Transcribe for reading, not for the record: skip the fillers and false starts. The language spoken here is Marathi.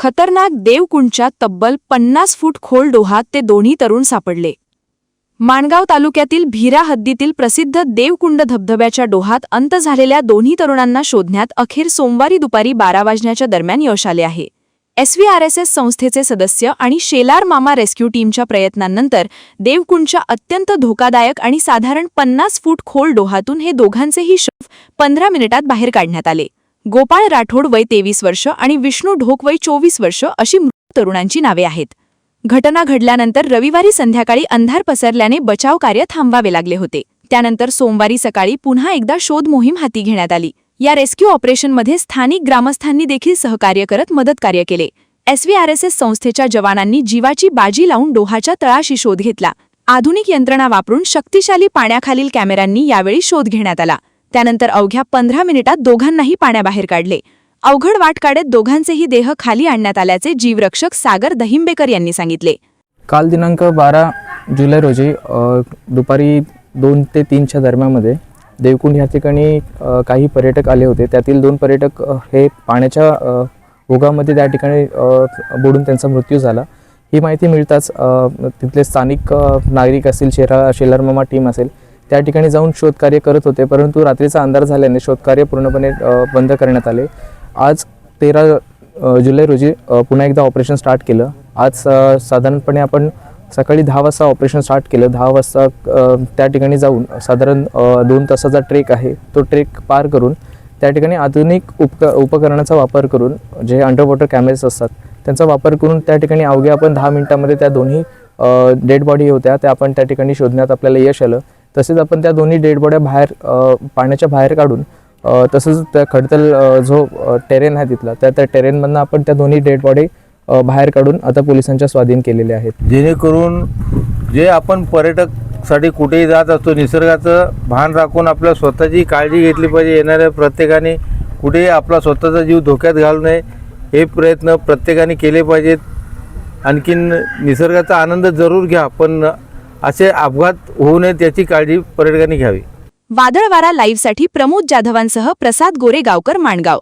खतरनाक देवकुंडच्या तब्बल 50 फूट खोल डोहात ते दोन्ही तरुण सापडले। माणगाव तालुक्यातील भीरा हद्दीतील प्रसिद्ध देवकुंड धबधब्याच्या डोहात अंत झालेल्या दोन्ही तरुणांना शोधण्यात अखेर सोमवारी दुपारी 12 वाजण्याच्या दरम्यान यश आले आहे। SVRSS संस्थेचे सदस्य आणि शेलार मामा रेस्क्यू टीमच्या प्रयत्नांनंतर देवकुंडच्या अत्यंत धोकादायक आणि साधारण 50 फूट खोल डोहातून हे दोघांचेही शव 15 मिनिटात बाहेर काढण्यात आले। गोपाळ राठोड वय 23 वर्ष आणि विष्णू ढोक वय 24 वर्ष अशी मृत तरुणांची नावे आहेत। घटना घडल्यानंतर रविवारी संध्याकाळी अंधार पसरल्याने बचाव कार्य थांबवावे लागले होते। त्यानंतर सोमवारी सकाळी पुन्हा एकदा शोध मोहीम हाती घेण्यात आली। या रेस्क्यू ऑपरेशनमध्ये स्थानिक ग्रामस्थांनी देखील सहकार्य करत मदतकार्य केले। SVRSS संस्थेच्या जवानांनी जीवाची बाजी लावून डोहाच्या तळाशी शोध घेतला। आधुनिक यंत्रणा वापरून शक्तिशाली पाण्याखालील कॅमेऱ्यांनी यावेळी शोध घेण्यात आला। त्यानंतर अवघ्या 15 मिनिटात दोघांनाही पाण्याबाहेर काढले। अवघड वाट काढत दोघांचेही देह खाली आणण्यात आल्याचे जीवरक्षक सागर दहिंबेकर यांनी सांगितले। काल दिनांक 12 जुलै रोजी दुपारी 2 ते 3च्या दरम्यानमध्ये देवकुंड या ठिकाणी काही पर्यटक आले होते। त्यातील 2 पर्यटक हे पाण्याच्या ओघामध्ये त्या ठिकाणी बुडून त्यांचा मृत्यू झाला। ही माहिती मिळताच तिथले स्थानिक नागरिक असतील, शेलार मामा टीम असेल, त्या ठिकाणी जाऊन शोधकार्य करत होते, परंतु रात्रीचा अंधार झाल्याने शोधकार्य पूर्णपणे बंद करण्यात आले। आज 13 जुलै रोजी पुन्हा एकदा ऑपरेशन स्टार्ट केलं। आज साधारणपणे आपण सकाळी 10 वाजता ऑपरेशन स्टार्ट केलं। 10 वाजता त्या ठिकाणी जाऊन साधारण 2 तासाचा ट्रेक आहे, तो ट्रेक पार करून त्या ठिकाणी आधुनिक उपकरणाचा वापर करून, जे अंडर वॉटर कॅमेरेज असतात त्यांचा वापर करून त्या ठिकाणी अवघ्या आपण 10 मिनिटांमध्ये त्या दोन्ही डेड बॉडी होत्या त्या आपण त्या ठिकाणी शोधण्यात आपल्याला यश आलं। तसेच आपण त्या दोन्ही डेड बॉड्या बाहेर पाण्याच्या बाहेर काढून तसंच त्या खडतल जो टेरेन आहे तिथला त्या टेरेनमधनं आपण त्या दोन्ही डेड बॉडी बाहेर काढून आता पोलिसांच्या स्वाधीन केलेले आहेत। जेणेकरून जे आपण पर्यटकसाठी कुठेही जात असतो, निसर्गाचं भान राखून आपल्या स्वतःची काळजी घेतली पाहिजे। येणाऱ्या प्रत्येकाने कुठेही आपला स्वतःचा जीव धोक्यात घालू नये हे प्रयत्न प्रत्येकाने केले पाहिजेत। आणखीन निसर्गाचा आनंद जरूर घ्या, पण असे अपघात होऊ नयेत याची काळजी पर्यटकांनी घ्यावी। वादळवारा लाईव्हसाठी प्रमोद जाधवांसह प्रसाद गोरेगावकर, माणगाव।